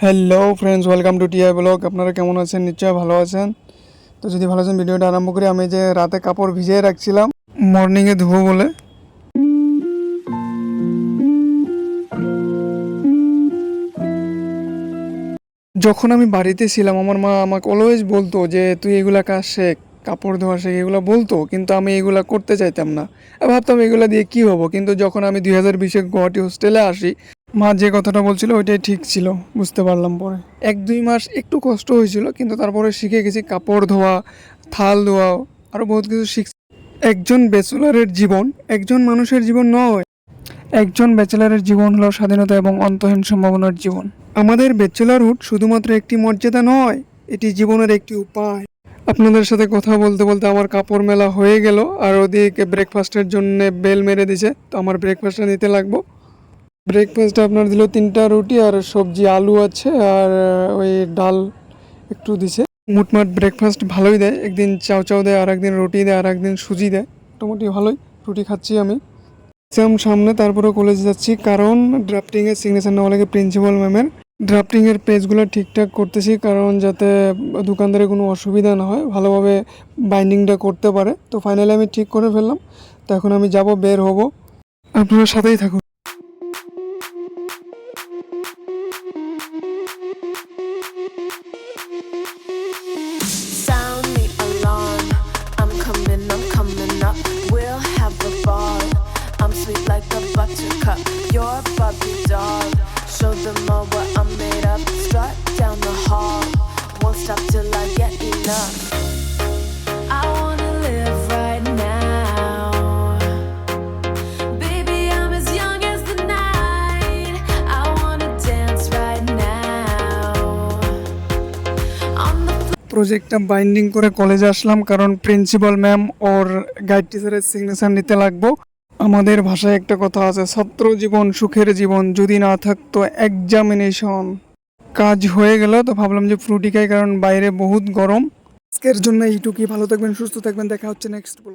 Hello friends, welcome to TI blog. আপনারা কেমন আছেন? নিশ্চয়ই ভালো আছেন। তো যদি ভালো আছেন, ভিডিওটা আরম্ভ করি। আমি যে রাতে কাপড় ভিজিয়ে রাখছিলাম মর্নিংয়ে ধুবো বলে, যখন আমি বাড়িতে ছিলাম আমার মা আমাকে অলওয়েজ বলতো যে তুই এগুলা কাজ শেখ, কাপড় ধোয়া শেখ, এগুলো বলতো, কিন্তু আমি এগুলা করতে চাইতাম না। ভাবতাম এগুলা দিয়ে কি হবো। কিন্তু যখন আমি 2020-এ গুয়াহাটি হোস্টেলে আসি, মা যে কথাটা বলছিল ওইটাই ঠিক ছিল, বুঝতে পারলাম পরে। 1-2 মাস একটু কষ্ট হয়েছিল, কিন্তু তারপরে শিখে গেছি কাপড় ধোয়া, থাল ধোয়া, আরও বহুত কিছু শিখছি। একজন ব্যাচেলরের জীবন একজন মানুষের জীবন নয়, একজন ব্যাচেলরের জীবন হলো স্বাধীনতা এবং অন্তহীন সম্ভাবনার জীবন। আমাদের ব্যাচেলরহুড শুধুমাত্র একটি মর্যাদা নয়, এটি জীবনের একটি উপায়। আপনাদের সাথে কথা বলতে বলতে আমার কাপড় মেলা হয়ে গেল, আর ওদিকে ব্রেকফাস্টের জন্য বেল মেরে দিছে। তো আমার ব্রেকফাস্টটা নিতে লাগবো। ব্রেকফাস্টে আপনার দিল 3টা রুটি আর সবজি, আলু আছে, আর ওই ডাল একটু দিছে। মুটমাট ব্রেকফাস্ট ভালোই দেয়। একদিন চাউ চাউ দেয়, আর একদিন রুটি দেয়, আর একদিন সুজি দেয়। মোটামুটি ভালোই। রুটি খাচ্ছি আমি। এক্সাম সামনে, তারপরে কলেজে যাচ্ছি, কারণ ড্রাফটিংয়ের সিগনেচার নেওয়া লাগে প্রিন্সিপাল ম্যামের। ড্রাফটিংয়ের পেজগুলো ঠিকঠাক করতেছি, কারণ যাতে দোকানদারে কোনো অসুবিধা না হয়, ভালোভাবে বাইন্ডিংটা করতে পারে। তো ফাইনালি আমি ঠিক করে ফেললাম। তো এখন আমি যাব, বের হব। আপনারা সাথেই থাকুন। Sound the alarm. I'm coming up. We'll have a ball. I'm sweet like a buttercup. You're Barbie doll. Show them all what I'm made of. Strut down the hall. Won't stop till I get enough. I wanna live right now. Baby, I'm as young as the night. I wanna dance right now. On the প্রজেক্টটা binding করে কলেজে আসলাম, কারণ principal ma'am ওর guide টিচারের signature নিতে লাগবো। আমাদের ভাষায় একটা কথা আছে, ছাত্র জীবন সুখের জীবন, যদি না থাকতো এক্সামিনেশন। কাজ হয়ে গেল, তো ভাবলাম যে ফ্রুটি খাই, কারণ বাইরে বহুত গরম। আজকের জন্য এইটুকুই। ভালো থাকবেন, সুস্থ থাকবেন, দেখা হচ্ছে নেক্সট ব্লগ।